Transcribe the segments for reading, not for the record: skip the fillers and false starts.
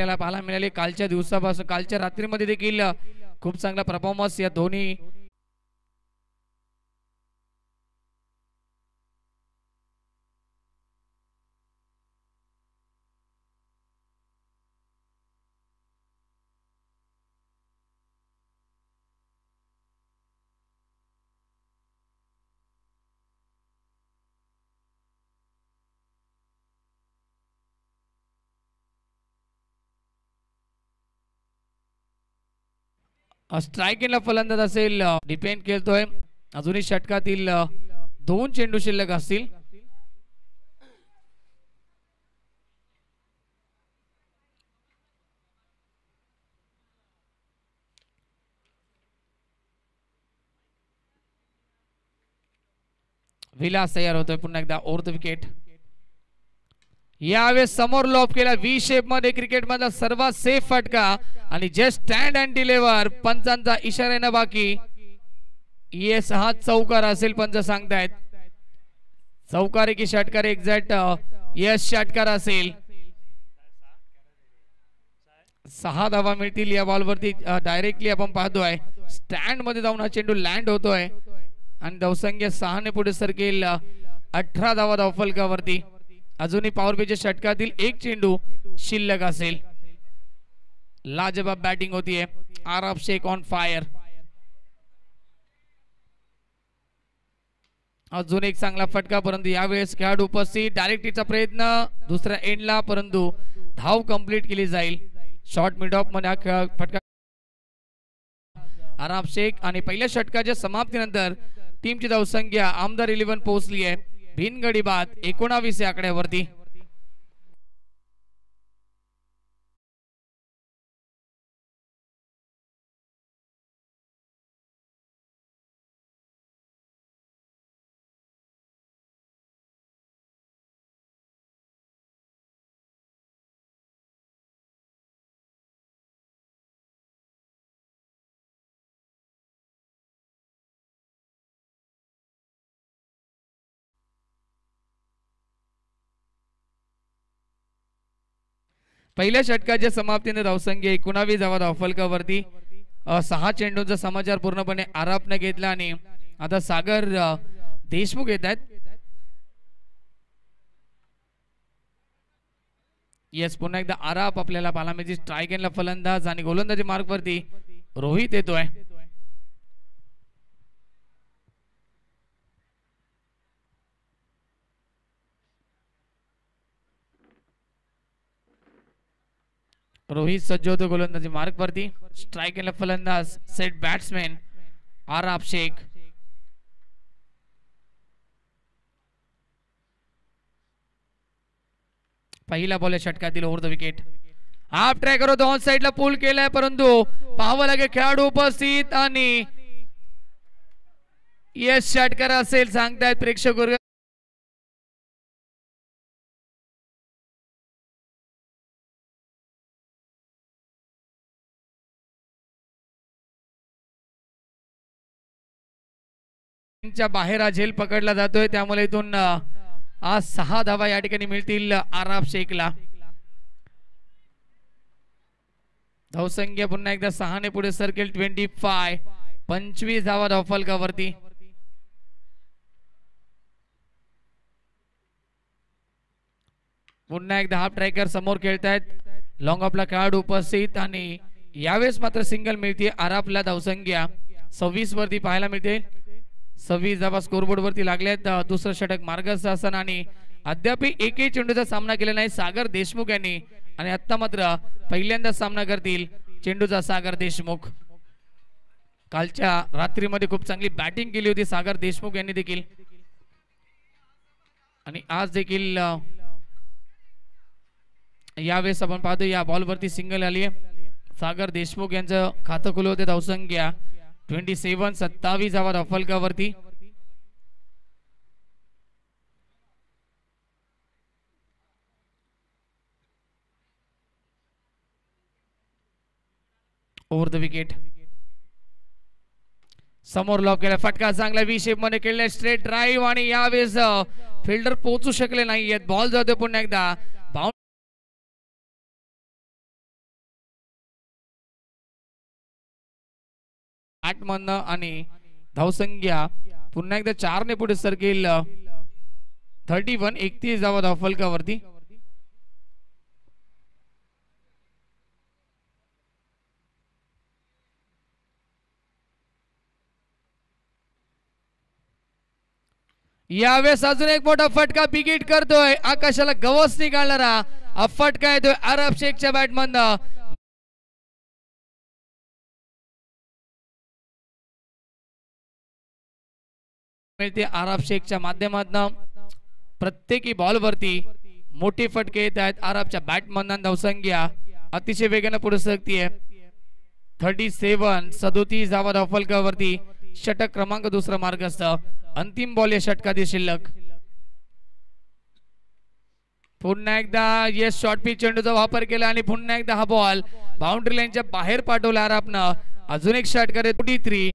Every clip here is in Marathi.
आपल्याला पाहायला मिळाली कालच्या दिवसापासून कालच्या रात्रीमध्ये देखील खूप चांगला परफॉर्मन्स या दोन्ही स्ट्राइक एंडला फलंदाज असेल डिपेंड खेळतोय अजूनही षटकातील 2 चेंडू शिल्लक असतील विलास तयार होतोय पुन्हा एकदा ओव्हर द विकेट यावेळेस समोर लॉब केला व्ही शेप मध्ये क्रिकेट मधला सर्वात सेफ फटका आणि जस्ट स्टँड अँड डिलिव्हर पंचांचा इशाऱ्याने बाकी येस हा चौकार असेल पंच सांगतायत चौकार की षटकार एक्झॅक्ट यस षटकार असेल 6 धावा मिळतील या बॉलवरती डायरेक्टली आपण पाहतोय स्टँड मध्ये जाऊन हा चेंडू लँड होतोय आणि धावसंख्या 6 ने पुढे सरकेल 18 धावा धावफलकावरती अजूनही पॉवर प्लेच्या षटकातील 1 चेंडू शिल्लक असेल लाजवाब बॅटिंग होतीये आरब शेख ऑन फायर अजून एक चांगला फटका परंतु यावेळेस खेळाडू उपस्थित डायरेक्टचा प्रयत्न दुसऱ्या एंडला परंतु धाव कंप्लीट केली जाईल शॉर्ट मिड ऑफ मध्ये फटका आरब शेख आणि पहिल्या षटकाच्या समाप्तीनंतर टीमची धावसंख्या आमदार 11 पोहोचली आहे बिनगडी बाद 19 आकड्यावरती पहिल्या षटकाच्या समाप्तीने धावसंख्या 19 धावा धावफलकावरती 6 चेंडूंचा समाचार पूर्णपणे आरापने घेतला आणि आता सागर देशमुख येत आहेत येस पुन्हा एकदा आराप आपल्याला पाहायला मिळते स्ट्राइक एंडला फलंदाज आणि गोलंदाजी मार्गवरती रोहित येतोय रोहित सज्ज होतो गोलंदाजी मार्ग वरती स्ट्राइक एंडला फलंदाज सेट बॅट्समॅन आरब शेख पहिला बॉल षटकातील over the wicket half tracker होतो ऑन साइडला पूल केलाय परंतु पाहावं लागेल खेळाडू उपस्थित आणि यस षटकार असेल सांगतायत प्रेक्षक वर्ग बाहेर हा झेल पकडला जातोय त्यामुळे इथून आज 6 धावा या ठिकाणी मिळतील आरब शेखला धावसंख्या पुन्हा एकदा 6 ने पुढे सरकेल 25 धावा धावफलकावरती पुन्हा एकदा हाफ ट्रॅकर समोर खेळतायत लॉंग ऑफला खेळाडू उपस्थित आणि यावेळेस मात्र सिंगल मिळते आरबला धावसंख्या 26 वरती पाहायला मिळते 26 धावा स्कोरबोर्ड वरती लागल्यात दुसरं षटक मार्गदर्शन आणि अद्याप एकही चेंडूचा सामना केला नाही सागर देशमुख यांनी आणि आता मात्र पहिल्यांदा सामना करतील चेंडूचा सागर देशमुख कालच्या रात्रीमध्ये खूप चांगली बॅटिंग केली होती सागर देशमुख यांनी देखील आणि आज देखील यावेळेस आपण पाहतो या बॉल वरती सिंगल आली आहे सागर देशमुख यांचं खातं खुलं होते धावसंख्या 27 धावा धावफलकावरती ओव्हर द विकेट समोर लॉक केला फटका चांगला व्ही शेप मध्ये केलेला स्ट्रेट ड्राइव्ह आणि यावेळेस फिल्डर पोहोचू शकले नाहीयेत बॉल जातोय पुन्हा एकदा 8 मधनं आणि धावसंख्या पुन्हा एकदा 4 ने पुढे सरकेल 31 31 धावा धावफलकावरती. यावेळेस अजून एक मोठा फटका बिगिट करतोय, आकाशाला गवस निघालणारा हा फटका येतोय अरब शेखच्या बॅट मधनं. मिळते अरब शेखच्या माध्यमातून. प्रत्येकी बॉल वरती मोठे फटके येत आहेत अरबच्या बॅट मधनं. धावसंख्या अतिशय वेगाने पुढे सरकतीये 37 37 धावा धावफलकावरती. षटक क्रमांक दुसरा मार्गस्थ. अंतिम बॉल या षटकातील शिल्लक. पुन्हा एकदा यस शॉर्ट पिच चेंडूचा वापर केला आणि पुन्हा एकदा हा बॉल बाउंड्री लाईनच्या बाहेर पाठवला अरबनं. अजून एक षटकार 43.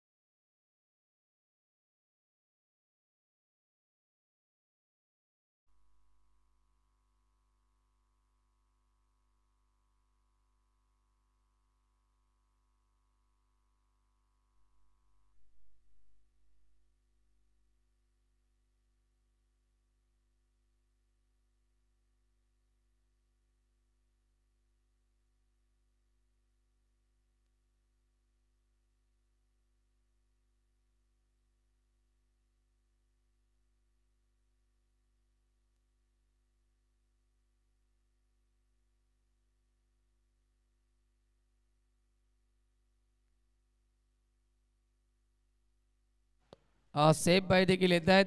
सेफ बाय देखील येत आहेत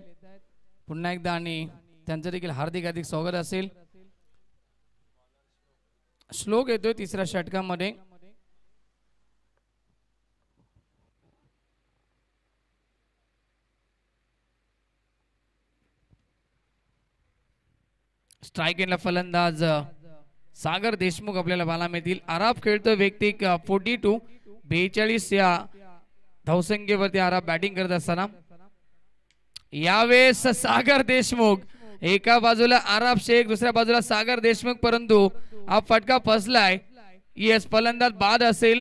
पुन्हा एकदा आणि त्यांचं देखील हार्दिक स्वागत असेल. श्लोक येतोय तिसऱ्या षटकामध्ये. स्ट्राइक एंडला फलंदाज सागर देशमुख आपल्याला पाहायला मिळतील. अरब खेळतोय व्यक्तिक 42 42 या धावसंख्येवरती अरब बॅटिंग करत असताना. यावेळेस सागर देशमुख, एका बाजूला अरब शेख दुसऱ्या बाजूला सागर देशमुख, परंतु हा फटका फसलाय. येस फलंदाज बाद असेल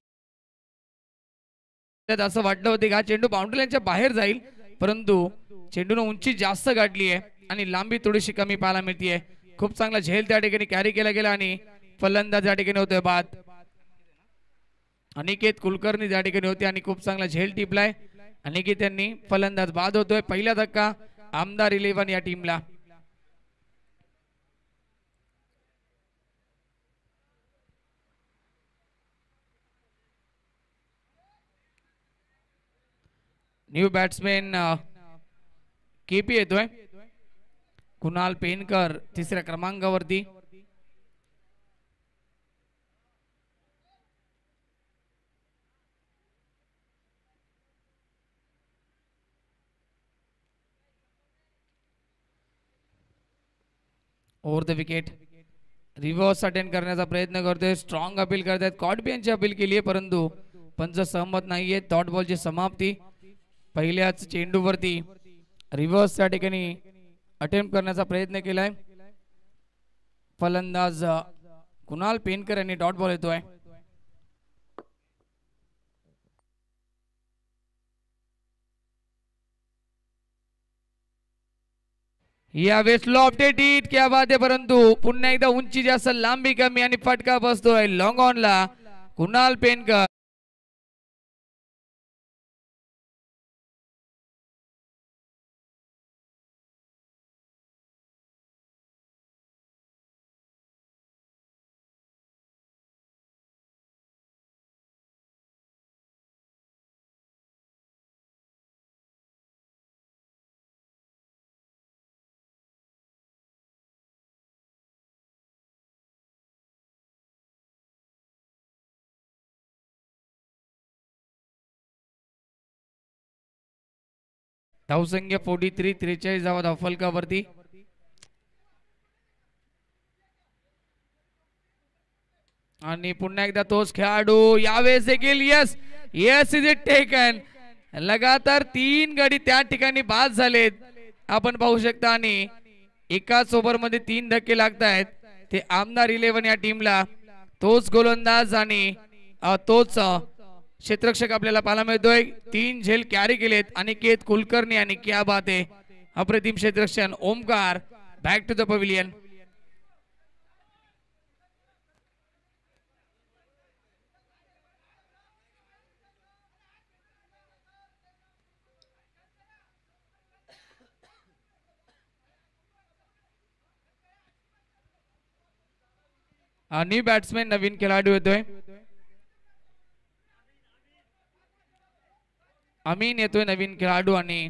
असं वाटलं होते का चेंडू बाउंड्री लाईनच्या बाहेर जाईल, परंतु चेंडूने उंची जास्त गाठली आहे आणि लांबी थोडीशी कमी पाहायला मिळतीये. खूप चांगला झेल त्या ठिकाणी कॅरी केला गेला आणि फलंदाज या ठिकाणी होतोय बाद. अनिकेत कुलकर्णी त्या ठिकाणी होते आणि खूप चांगला झेल टिपलाय. अनिकेत यांनी फलंदाज बाद होतोय. पहिला धक्का आमदार 11 या टीमला. न्यू बॅट्समॅन केपी येतोय. कुणाल पेनकर तिसऱ्या क्रमांकावरती. Over the wicket reverse attend करण्याचा प्रयत्न करतोय. स्ट्रॉंग अपील करतायत. कॉटबी यांची अपील केली आहे परंतु पंच सहमत नाहीये. डॉट बॉलची समाप्ती. पहिल्याच चेंडूवरती रिव्हर्स त्या ठिकाणी अटेम्प्ट करण्याचा प्रयत्न केलाय. फलंदाज कुणाल पेनकर यांनी डॉट बॉल येतोय. यावेळेस लॉफ्टेड हिट, क्या बात आहे, परंतु पुन्हा एकदा उंची जास्त लांबी कमी आणि फटका बसतोय लॉंग ऑन ला. कुणाल पेनकर धावसंख्या 43 43 धावा धावफलकावरती. आणि पुन्हा एकदा तोच खेळाडू यावेळेस देखील yes yes is it taken. लगातार 3 गडी त्या ठिकाणी बाद झालेत आपण पाहू शकता आणि एकाच ओव्हर मध्ये 3 धक्के लागतायत. ते आमदार 11 या टीमला. तोच गोलंदाज आणि तोच क्षेत्ररक्षक आपल्याला पाहायला मिळतोय. 3 झेल कॅरी केलेत अनिकेत कुलकर्णी आणि क्या बात आहे अप्रतिम क्षेत्ररक्षण. Omkar back to the pavilion. New batsman नवीन खेळाडू येतोय. अमीन येतोय नवीन खेळाडू आणि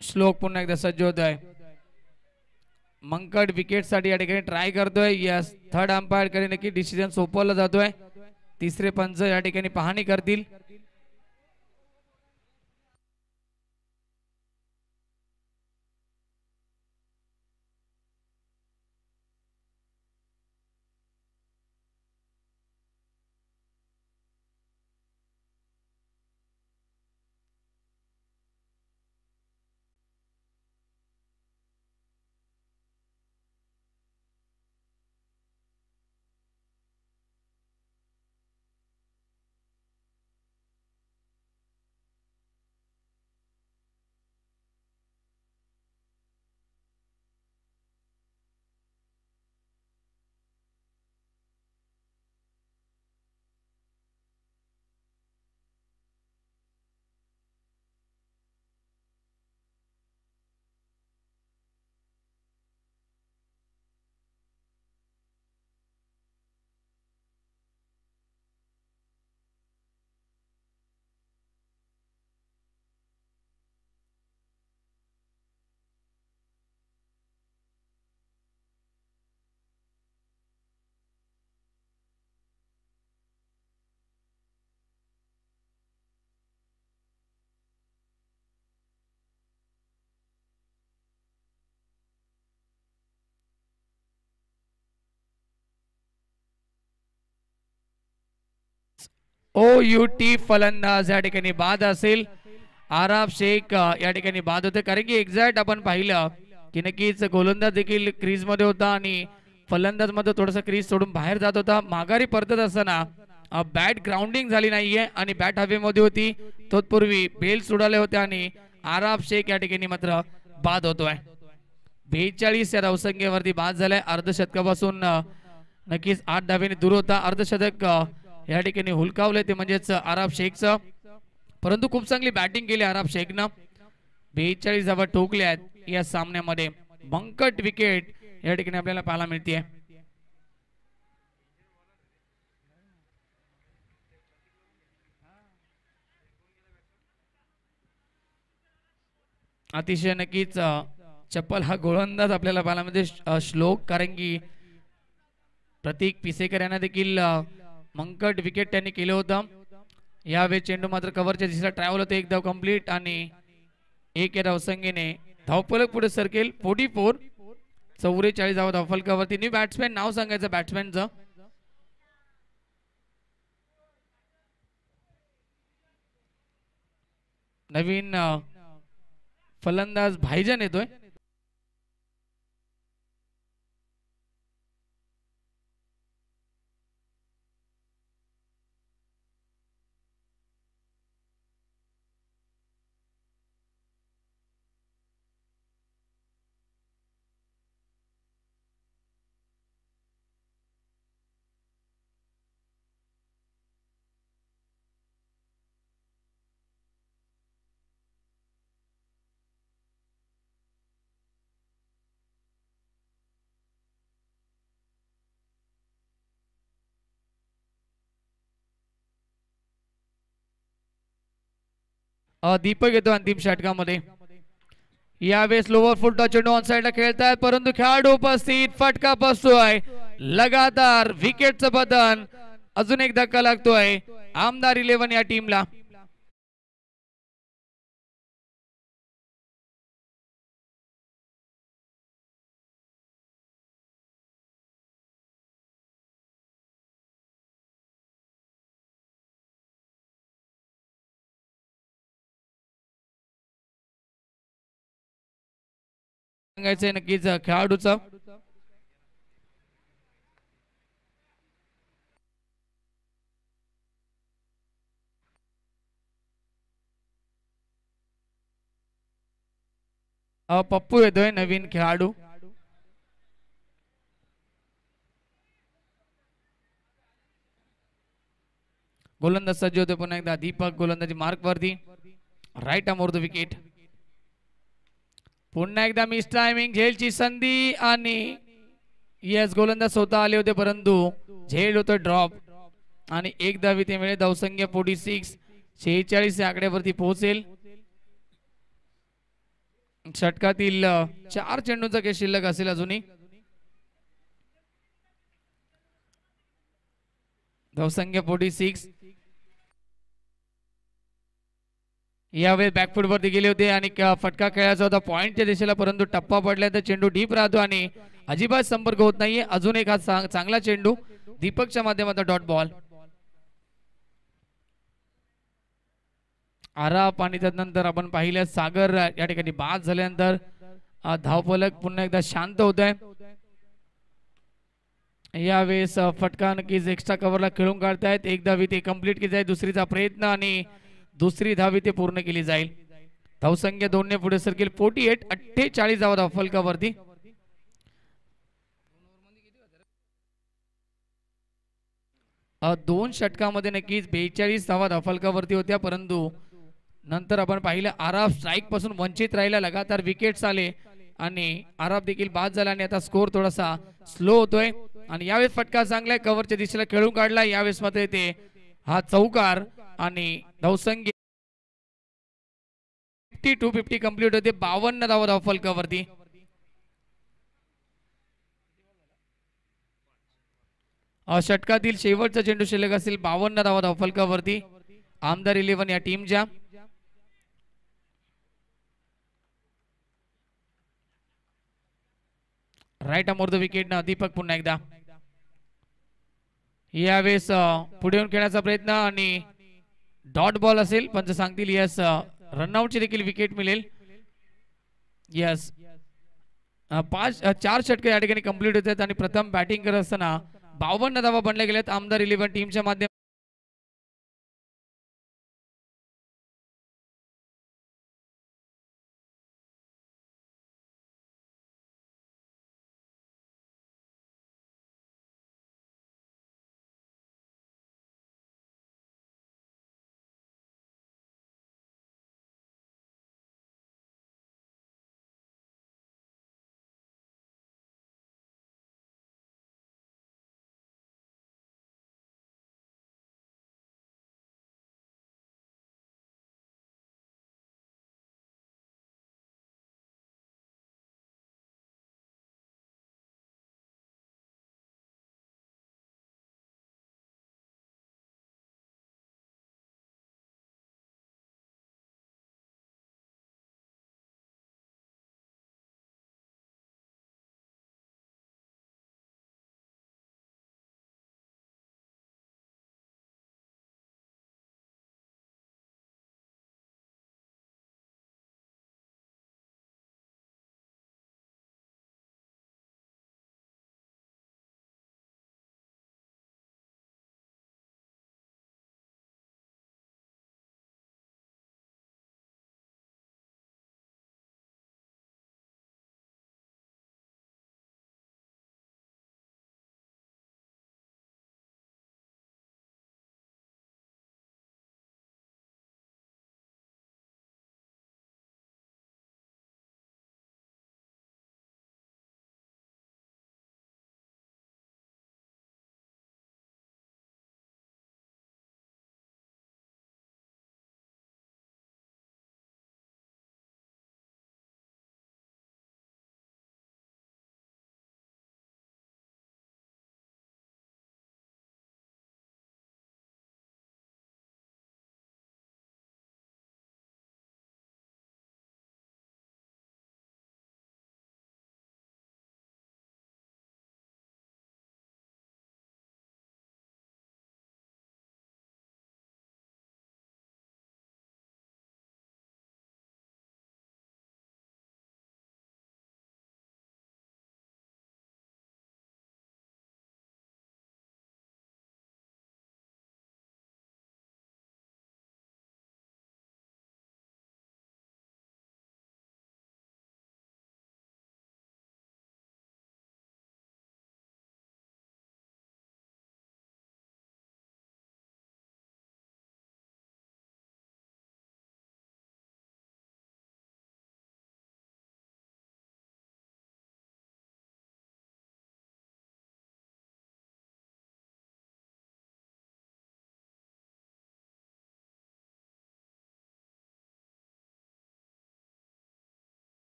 श्लोक पुन्हा एकदा सज्ज होत आहे. मंकड विकेट साठी या ठिकाणी ट्राय करतोय. यस थर्ड अंपायर कडे नक्की डिसिजन सोपवला जातोय. तिसरे पंच या ठिकाणी पाहणी करतील. OUT फलंदाज या ठिकाणी बाद असेल. आराफ शेख या ठिकाणी बाद होते कारण की एक्झॅक्ट आपण पाहिलं की नक्कीच गोलंदाज देखील क्रीज मध्ये होता आणि फलंदाज मध्ये थोडासा क्रीज सोडून बाहेर जात होता. माघारी परतत असताना बॅट ग्राउंडिंग झाली नाहीये आणि बॅट हवेमध्ये होती. तत्पूर्वी बेल सुडाले होते आणि आराफ शेख या ठिकाणी मात्र बाद होतोय. 42 या धावसंख्येवरती बाद झालाय. अर्धशतकापासून नक्कीच 8 धावेने दूर होता. अर्धशतक या ठिकाणी हुलकावले ते म्हणजेच आराफ शेखचं. परंतु खूप चांगली बॅटिंग केली आराफ शेखनं. 42 धावा ठोकल्या आहेत या सामन्यामध्ये. बंकट विकेट या ठिकाणी आपल्याला पाहायला मिळते. अतिशय नक्कीच चप्पल हा गोलंदाज आपल्याला पाहायला मिळते श्लोक कारण की प्रतीक पिसेकर यांना देखील मंकट विकेट त्यांनी केलं होतं. यावेळी चेंडू मात्र कव्हरच्या दिशेला ट्रॅव्हल होते. एक धाव कंप्लीट आणि एक या धावसंख्येने धावफलक पुढे सरकेल. 44 44 धाव धावफलकावरती. न्यू बॅट्समॅन नाव सांगायचं बॅट्समॅनचं. नवीन फलंदाज भाईजान येतोय. दीपक येतो अंतिम षटकामध्ये. यावेळेस लोवर फुलटॉस चेंडू ऑन साइडला खेळतायत परंतु खेळाडू उपस्थित. फटका बसतोय. लगातार विकेटचं बदन. अजून एक धक्का लागतोय आमदार 11 या टीमला. सांगायचंय नक्कीच खेळाडूचं. पप्पू येतोय नवीन खेळाडू. गोलंदाज सज्ज होते पुन्हा एकदा दीपक गोलंदाजी मार्क वरती. Right arm over the wicket. पुन्हा एकदा मिस टायमिंग झेलची संधी आणि येस गोलंदाज स्वतः आले होते परंतु झेल होतं ड्रॉप आणि एक धावी ते मिळेल. धावसंख्या 46 46 या आकड्यावरती पोहोचेल. षटकातील 4 चेंडूंचा खेळ शिल्लक असेल अजूनही. धावसंख्या 46. यावेळी बॅकफूट वरती गेले होते आणि फटका खेळायचा होता पॉइंटच्या दिशेला परंतु टप्पा पडला तर चेंडू डीप राहतो आणि अजिबात संपर्क होत नाहीये. अजून एक हा चांगला चेंडू दीपकच्या माध्यमातून डॉट बॉल. आराप आणि त्यानंतर आपण पाहिलं सागर या ठिकाणी बाद झाल्यानंतर धावफलक पुन्हा एकदा शांत होत आहे. यावेळेस फटका नक्कीच एक्स्ट्रा कव्हरला खेळून काढतायत. एक धावी ते कंप्लीट केली जाईल. दुसरीचा प्रयत्न आणि दुसरी धावी ते पूर्ण केली जाईल. धावसंख्या 2 ने पुढे सरकेल. 48 48 धावा धावफलकावरती. दोन षटकामध्ये नक्कीच 42 धावा धावफलकावरती होत्या परंतु नंतर आपण पाहिलं आराफ स्ट्राईक पासून वंचित राहिला. लगातार विकेट्स आले आणि आराफ देखील बाद झाला आणि आता स्कोर थोडासा स्लो होतोय आणि यावेळेस फटका चांगला कव्हरच्या दिशेला खेळून काढला. यावेळेस मात्र येते हा चौकार आणि धावसंख्या 50 कंप्लीट होते. 52 धावा धावफलकावरती. षटकातील शेवटचा चेंडू शिल्लक असेल. 52 धावा धावफलकावरती आमदार 11 या टीमच्या. राईट अमोर द विकेट ना दीपक पुन्हा एकदा. यावेळेस पुढे येऊन खेळण्याचा प्रयत्न आणि डॉट बॉल असेल. पंच सांगतील यस रनआउटची देखील विकेट मिळेल. यस 4 षटके या ठिकाणी कंप्लीट होत आहेत आणि प्रथम बॅटिंग करत असताना 52 धावा बनल्या गेल्यात आमदार 11 टीमच्या माध्यमातून.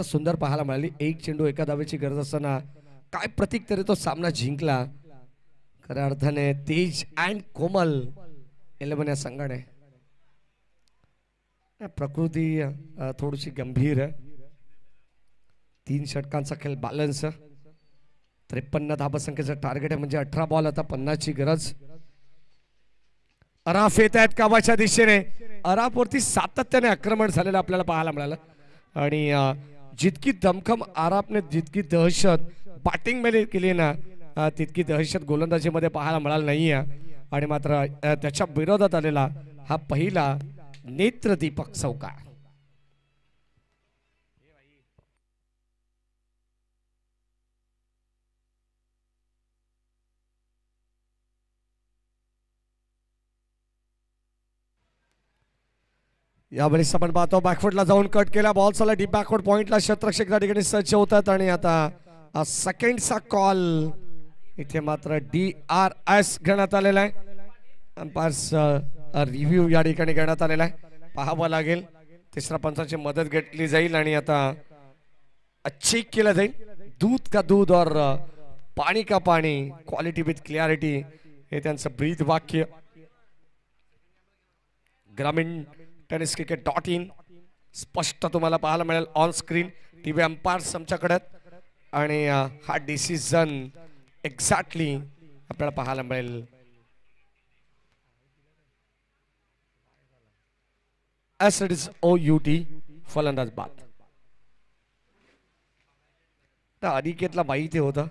सुंदर पाहायला मिळाली. एक चेंडू एका धावेची गरज असताना काय प्रतीक तरी तो सामना जिंकला. खऱ्या अर्थाने तेज अँड कोमल 11 या संघाने. प्रकृती थोडीशी गंभीर आहे. 3 षटकांचा खेळ बॅलन्स. 53 धाबसंख्येचं टार्गेट आहे म्हणजे 18 बॉल. आता 50 ची गरज. अराफ येत आहेत कामाच्या दिशेने. अराफवरती सातत्याने आक्रमण झालेलं आपल्याला पाहायला मिळालं. आणि जितकी दमखम आराफने जितकी दहशत बॅटिंग मध्ये केली ना तितकी दहशत गोलंदाजीमध्ये पाहायला मिळाली नाहीये. आणि मात्र त्याच्या विरोधात आलेला हा पहिला नेत्रदीपक चौका. यावेळेस आपण पाहतो बॅकफुटला जाऊन कट केला बॉल. चला डीप बॅकवर्ड पॉइंटला क्षेत्ररक्षक त्या ठिकाणी सज्ज होतात. आणि आता सेकंडचा कॉल इथे मात्र DRS घेण्यात आलेला आहे. अंपायर्स रिव्ह्यू या ठिकाणी घेण्यात आलेला आहे. पाहावं लागेल. तिसऱ्या पंचाची मदत घेतली जाईल आणि आता चेक केलं जाईल. दूध का दूध और पाणी का पाणी, क्वालिटी विथ क्लिअरिटी हे त्यांचं ब्रीद वाक्य. ग्रामीण टेनिस क्रिकेट.in स्पष्ट तुम्हाला पाहायला मिळेल ऑन स्क्रीन. टीव्ही अंपायर्स आमच्याकडे आणि हा डिसिजन एक्झॅक्टली आपल्याला पाहायला मिळेल. As it is OUT फलंदाज बाद. अनिकेतला माहिती होतं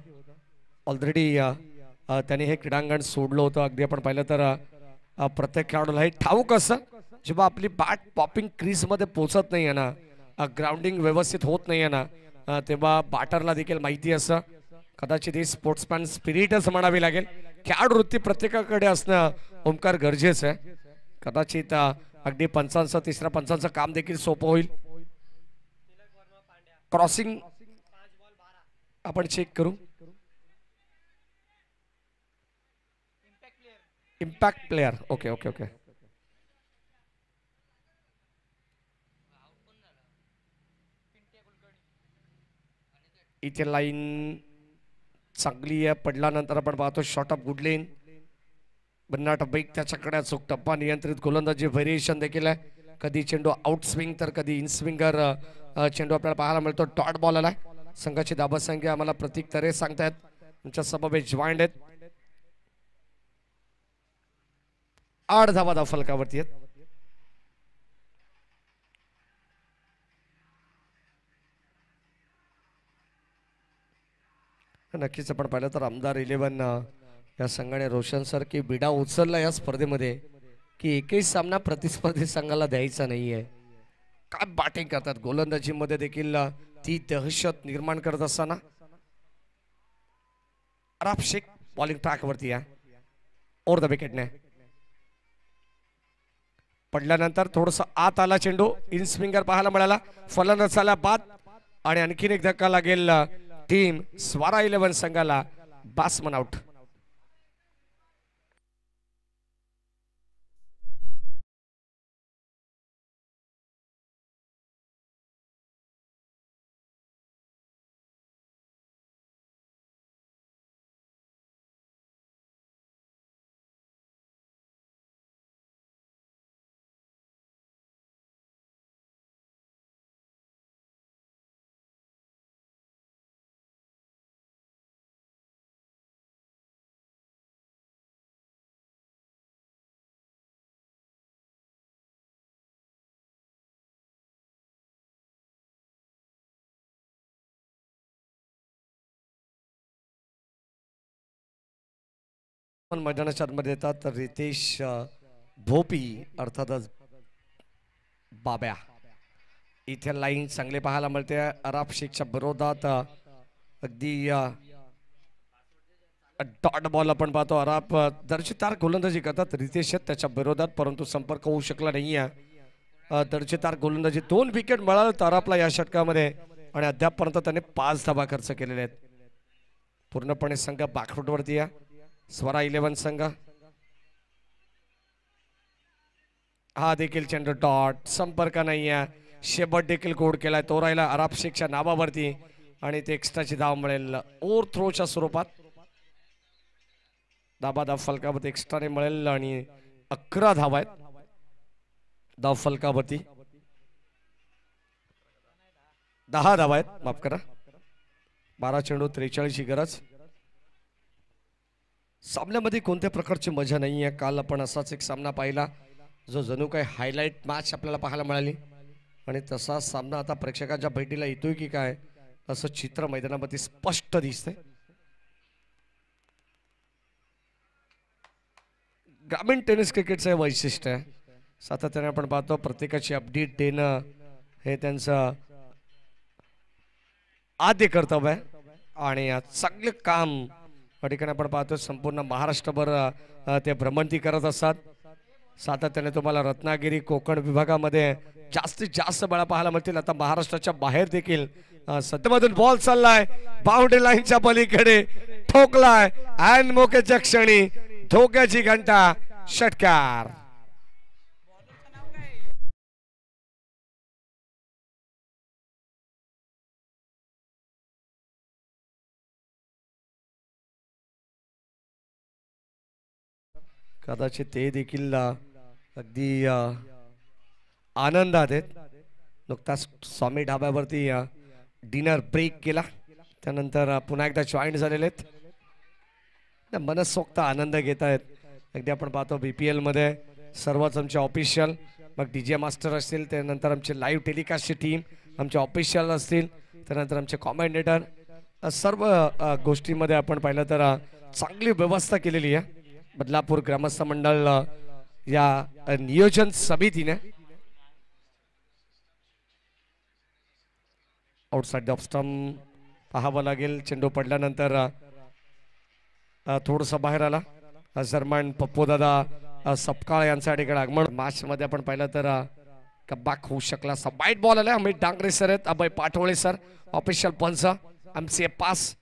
ऑलरेडी. त्याने हे क्रीडांगण सोडलं होतं. अगदी आपण पाहिलं तर प्रत्येक खेळाडूला हे ठाऊक असं जेव्हा आपली बॅट पॉपिंग क्रीज मध्ये पोहोचत नाहीये ना, ग्राउंडिंग व्यवस्थित होत नाहीये ना, तेव्हा बॅटरला देखील माहिती असं. कदाचित हे स्पोर्ट्समॅन स्पिरिटच म्हणावी लागेल. खेळाडू वृत्ती प्रत्येकाकडे असणं ओमकार गरजेचं आहे. कदाचित अगदी पंचांचं तिसऱ्या पंचांचं काम देखील सोपं होईल. क्रॉसिंग आपण चेक करू. Impact player. Okay okay okay. इथे लाईन चांगली आहे. पडल्यानंतर आपण पाहतो शॉट ऑफ गुडलेन. बन्नाट बैक त्याच्याकडे अचूक टप्पा नियंत्रित गोलंदाजी व्हेरिएशन देखील आहे. कधी चेंडू आउट स्विंग तर कधी इन स्विंगर चेंडू आपल्याला पाहायला मिळतो. डॉट बॉल आलाय. संघाची धाबसंख्या आम्हाला प्रतीक तरे सांगतायत. तुमच्या समवेत जॉईंट आहेत. 8 धावा फलकावरती आहेत. नक्कीच आपण पाहिलं तर आमदार 11 या संघाने रोशन सर की विडा उचलला या स्पर्धेमध्ये की एकही सामना प्रतिस्पर्धी संघाला द्यायचा नाहीये. काय बॅटिंग करतात गोलंदाजी मध्ये देखील ती दहशत निर्माण करत असताना. अराफ शेख बॉलिंग ट्रॅक वरती आहे. ओव्हर द विकेटने पडल्यानंतर थोडस आत आला चेंडू. इन स्विंगर पाहायला मिळाला. फलंदाज झाला बाद आणि आणखीन एक धक्का लागेल टीम स्वारा 11 संघाला. Batsman out. मैदानाच्या आतमध्ये येतात तर रितेश भोपी अर्थातच बाब्या. इथे लाईन चांगले पाहायला मिळते. अराफ शेखच्या विरोधात अगदी डॉट बॉल आपण पाहतो. अराफ दर्जेदार गोलंदाजी करतात. रितेश त्याच्या विरोधात परंतु संपर्क होऊ शकला नाहीये. दर्जेदार गोलंदाजी 2 विकेट मिळाले अराफला या षटकामध्ये आणि अद्यापपर्यंत त्याने 5 धावा खर्च केलेले आहेत. पूर्णपणे संघ बॅकफुटवरती आहे. स्वरा 11 संघ. हा देखील चेंडू डॉट. संपर्क नाही आहे. शेबट देखील गोड केलाय, तो राहिला अराब शेखच्या नावावरती आणि ते एक्स्ट्राची धाव मिळेल ओव्हर थ्रोच्या स्वरूपात. धाबा फलकावरती एक्स्ट्राने मिळेल आणि 11 धावा आहेत धाव फलकावरती. 10 धावा आहेत, माफ करा. 12 चेंडू 43 ही गरज. सामन्यामध्ये कोणत्या प्रकारची मजा नाही आहे. काल आपण असाच एक सामना पाहिला जो जणू काही हायलाइट मॅच आपल्याला पाहायला मिळाली आणि तसा सामना आता प्रेक्षकांच्या भेटीला येतोय की काय असं चित्र मैदानामध्ये स्पष्ट दिसतंय. ग्रामीण टेनिस क्रिकेटचं हे वैशिष्ट्य आहे. सातत्याने आपण पाहतो प्रत्येकाची अपडेट देणं हे त्यांचं आद्य कर्तव्य आहे आणि चांगले काम या ठिकाणी आपण पाहतो. संपूर्ण महाराष्ट्रभर ते भ्रमंती करत असतात. सातत्याने तुम्हाला रत्नागिरी कोकण विभागामध्ये जास्तीत जास्त बळा पाहायला मिळतील. आता महाराष्ट्राच्या बाहेर देखील सध्यामधून बॉल चाललाय बाउंड्री लाईनच्या पलीकडे ठोकलाय अँड मोक्याच्या क्षणी धोक्याची घंटा षटकार. कदाचित ते देखील अगदी आनंदात आहेत. नुकताच स्वामी ढाब्यावरती डिनर ब्रेक केला, त्यानंतर पुन्हा एकदा जॉईन झालेले आहेत. मनसोक्त आनंद घेत आहेत. अगदी आपण पाहतो BPL मध्ये सर्वच आमचे ऑफिशियल, मग DJ मास्टर असतील, त्यानंतर आमचे लाईव्ह टेलिकास्टची टीम, आमचे ऑफिशियल असतील, त्यानंतर आमचे कॉमेंटेटर, सर्व गोष्टींमध्ये आपण पाहिलं तर चांगली व्यवस्था केलेली आहे बदलापूर ग्रामस्थ मंडळ या नियोजन समितीने. आउटसाइड ऑफ स्टंप पाहावं लागेल. चेंडू पडल्यानंतर थोडस बाहेर आला. जर्मन पप्पू दादा सपकाळ यांच्या ठिकाणी आगमन. मॅच मध्ये आपण पाहिलं तर कबॅक होऊ शकला. वाईट बॉल आला. अमित डांगरे सर आहेत, अभय पाठवळे सर ऑफिशियल पंच, आमचे पास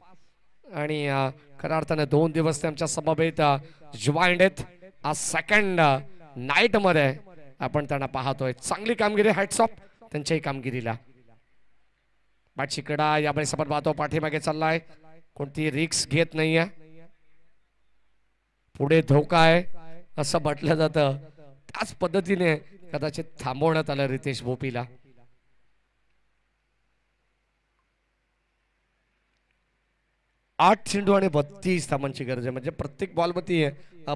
आणि खऱ्या अर्थाने 2 दिवस ते आमच्या समवेत जॉईंड आहेत. आज सेकंड नाईट मध्ये आपण त्यांना पाहतोय. चांगली कामगिरी, हॅट्स ऑफ त्यांच्याही कामगिरीला. बाटची कडा यावेळेस आपण पाहतो पाठीमागे चाललाय, कोणती रिक्स घेत नाहीये, पुढे धोका आहे असं म्हटलं जातं. त्याच पद्धतीने कदाचित थांबवण्यात आलं रितेश भोपीला. आठ चेंडू आणि 32 धावांची गरज आहे. म्हणजे प्रत्येक बॉलवरती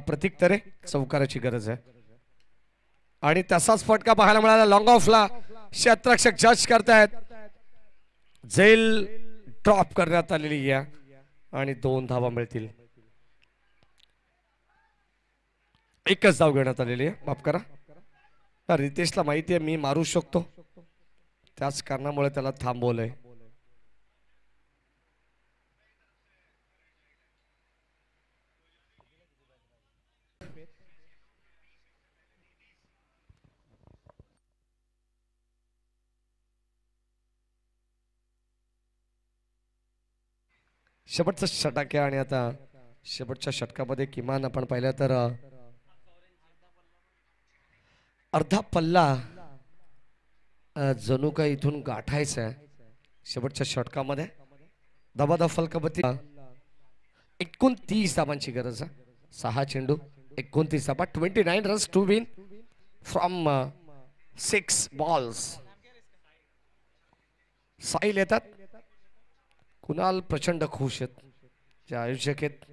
प्रत्येक तरे चौकाराची गरज आहे. आणि तसाच फटका पाहायला मिळाला लॉंग ऑफला. क्षेत्ररक्षक जज करतायत. झेल ड्रॉप करण्यात आलेली आहे आणि 2 धावा मिळतील. एकच धाव घेण्यात आलेली आहे, माफ करा. रितेशला माहिती आहे मी मारू शकतो, त्याच कारणामुळे त्याला थांबवलंय. शेवटचा षटक आहे आणि आता शेवटच्या षटकामध्ये किमान आपण पाहिलं तर अर्धा पल्ला जणू काही इथून गाठायचा आहे. शेवटच्या षटकामध्ये दबादा फलकावरती 29 धावांची गरज आहे. 6 चेंडू 29 धावा, 29 runs to win from 6 balls. Sahil येतात. कुणाल प्रचंड खुश आहेत, जे आयोजक आहेत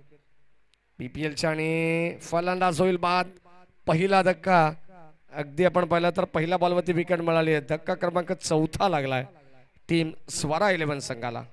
BPLच्या. आणि फलंदाज होईल बाद. पहिला धक्का अगदी आपण पाहिलं तर पहिल्या बॉलवरती विकेट मिळाली आहे. धक्का क्रमांक 4था लागलाय टीम स्वरा 11 संघाला.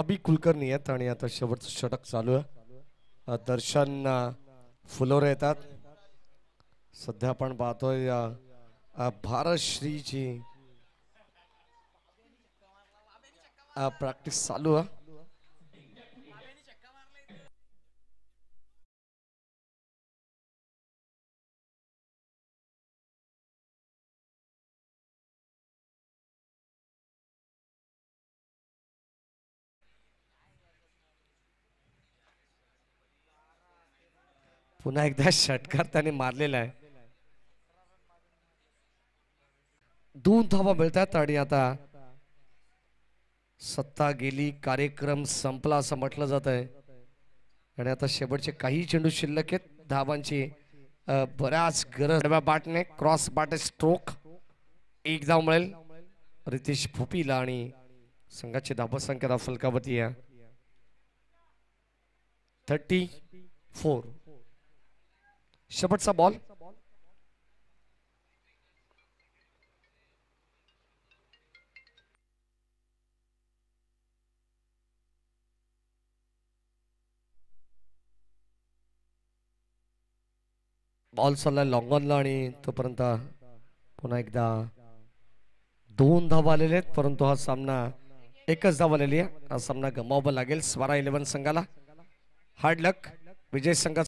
अभि कुलकर्णी आहेत आणि आता शेवटचं षटक चालू आहे. दर्शन फुलोरे येतात. सध्या आपण पाहतोय भारतश्रीची प्रॅक्टिस चालू आहे. पुन्हा एकदा षटकार त्याने मारलेला आहे. 2 धावा मिळतात आणि आता सत्ता गेली, कार्यक्रम संपला असं म्हटलं जात आहे. आणि आता शेवटचे काही चेंडू शिल्लक आहेत. धावांची बऱ्याच गरज. बाटने क्रॉस बाटे स्ट्रोक 1 धाव मिळेल रितेश भोपीला आणि संघाची धावा संख्या फलकावरती आहे 34. शेवटचा बॉल. बॉल चाललाय लॉंग ऑनला आणि तोपर्यंत पुन्हा एकदा 2 धावा आलेले आहेत. परंतु हा सामना एकच धाव आलेली आहे. हा सामना गमावावा लागेल स्वरा 11 संघाला. हार्ड लक. विजय संघ